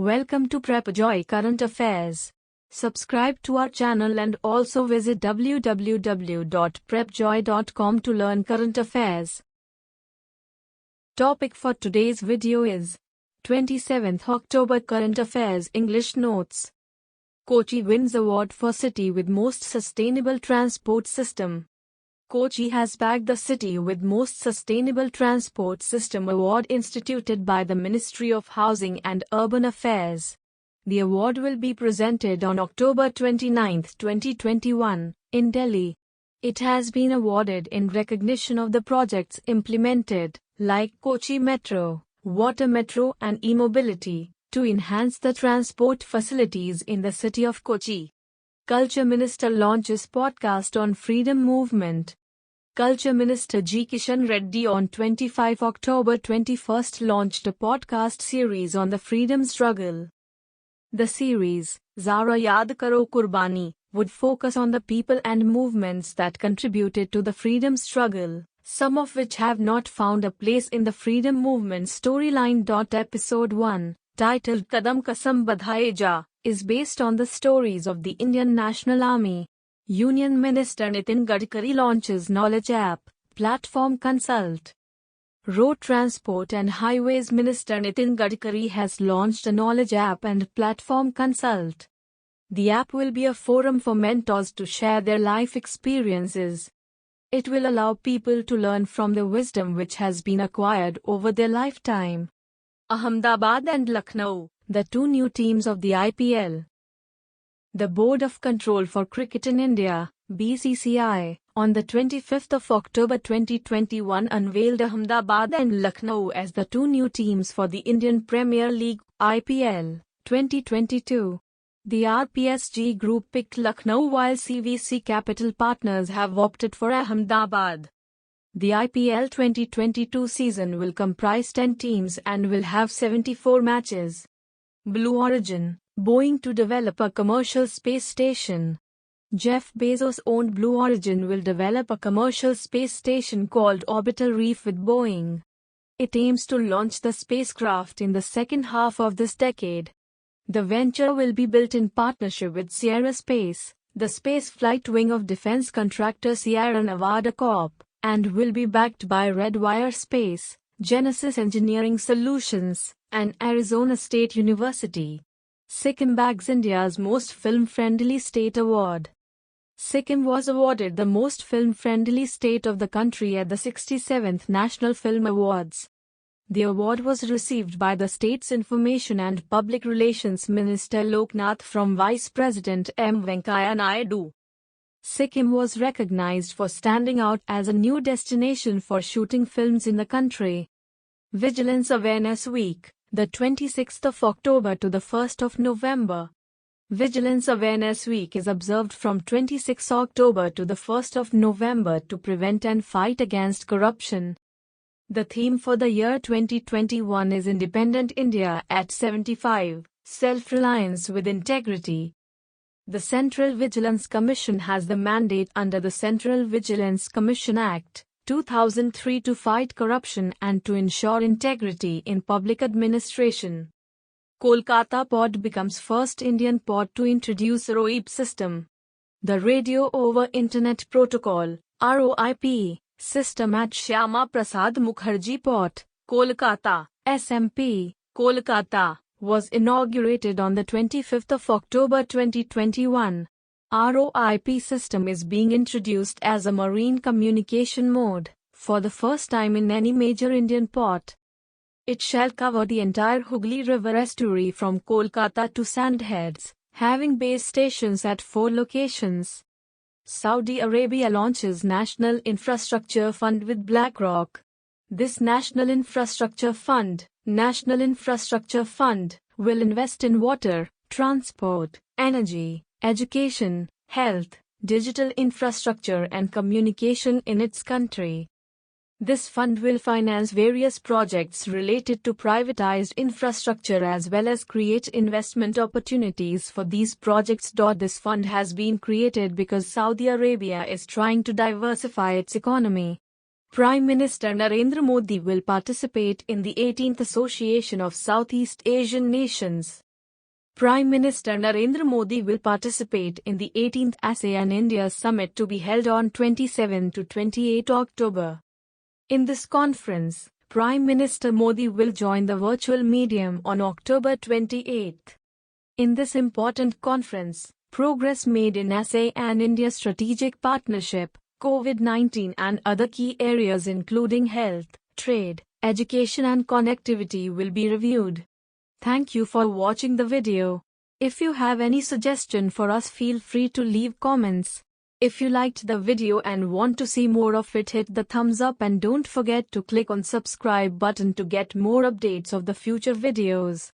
Welcome to PrepJoy Current Affairs. Subscribe to our channel and also visit www.prepjoy.com to learn current affairs. Topic for today's video is 27th October Current Affairs English Notes. Kochi wins award for city with most sustainable transport system. Kochi has bagged the city with most sustainable transport system award instituted by the Ministry of Housing and Urban Affairs. The award will be presented on October 29, 2021, in Delhi. It has been awarded in recognition of the projects implemented, like Kochi Metro, Water Metro and e-mobility, to enhance the transport facilities in the city of Kochi. Culture Minister launches podcast on freedom movement. Culture Minister G. Kishan Reddy on 25 October 21 launched a podcast series on the freedom struggle. The series, Zara Yaad Karo Kurbani, would focus on the people and movements that contributed to the freedom struggle, some of which have not found a place in the freedom movement storyline. Episode 1, titled Kadam Kasam Badhaye Ja, is based on the stories of the Indian National Army. Union Minister Nitin Gadkari launches Knowledge App, Platform Consult. Road Transport and Highways Minister Nitin Gadkari has launched a Knowledge App and Platform Consult. The app will be a forum for mentors to share their life experiences. It will allow people to learn from the wisdom which has been acquired over their lifetime. Ahmedabad and Lucknow, the two new teams of the IPL. The Board of Control for Cricket in India, BCCI, on the 25th of October 2021 unveiled Ahmedabad and Lucknow as the two new teams for the Indian Premier League, IPL, 2022. The RPSG Group picked Lucknow while CVC Capital Partners have opted for Ahmedabad. The IPL 2022 season will comprise 10 teams and will have 74 matches. Blue Origin, Boeing to develop a commercial space station. Jeff Bezos-owned Blue Origin will develop a commercial space station called Orbital Reef with Boeing. It aims to launch the spacecraft in the second half of this decade. The venture will be built in partnership with Sierra Space, the spaceflight wing of defense contractor Sierra Nevada Corp., and will be backed by Redwire Space, Genesis Engineering Solutions, and Arizona State University. Sikkim bags India's Most Film-Friendly State Award. Sikkim was awarded the Most Film-Friendly State of the country at the 67th National Film Awards. The award was received by the state's Information and Public Relations Minister Loknath from Vice President M. Venkaiah Naidu. Sikkim was recognized for standing out as a new destination for shooting films in the country. Vigilance Awareness Week, the 26th of October to the 1st of November. Vigilance Awareness Week is observed from 26 October to the 1st of November to prevent and fight against corruption. The theme for the year 2021 is Independent India at 75, Self-Reliance with Integrity. The Central Vigilance Commission has the mandate under the Central Vigilance Commission Act, 2003 to fight corruption and to ensure integrity in public administration. Kolkata Port becomes first Indian port to introduce ROIP system. The Radio over Internet Protocol, ROIP, system at Shyama Prasad Mukherjee Port, Kolkata, SMP, Kolkata, was inaugurated on the 25th of October 2021. ROIP system is being introduced as a marine communication mode, for the first time in any major Indian port. It shall cover the entire Hooghly River estuary from Kolkata to Sandheads, having base stations at 4 locations. Saudi Arabia launches National Infrastructure Fund with BlackRock. This National Infrastructure Fund, will invest in water, transport, energy, education, health, digital infrastructure and communication in its country. This fund will finance various projects related to privatized infrastructure as well as create investment opportunities for these projects. This fund has been created because Saudi Arabia is trying to diversify its economy. Prime Minister Narendra Modi will participate in the 18th Association of Southeast Asian Nations Prime Minister Narendra Modi will participate in the 18th ASEAN India Summit to be held on 27 to 28 October. In this conference, Prime Minister Modi will join the virtual medium on October 28. In this important conference, progress made in ASEAN-India strategic partnership, COVID-19 and other key areas including health, trade, education and connectivity will be reviewed. Thank you for watching the video. If you have any suggestion for us, feel free to leave comments. If you liked the video and want to see more of it, hit the thumbs up and don't forget to click on subscribe button to get more updates of the future videos.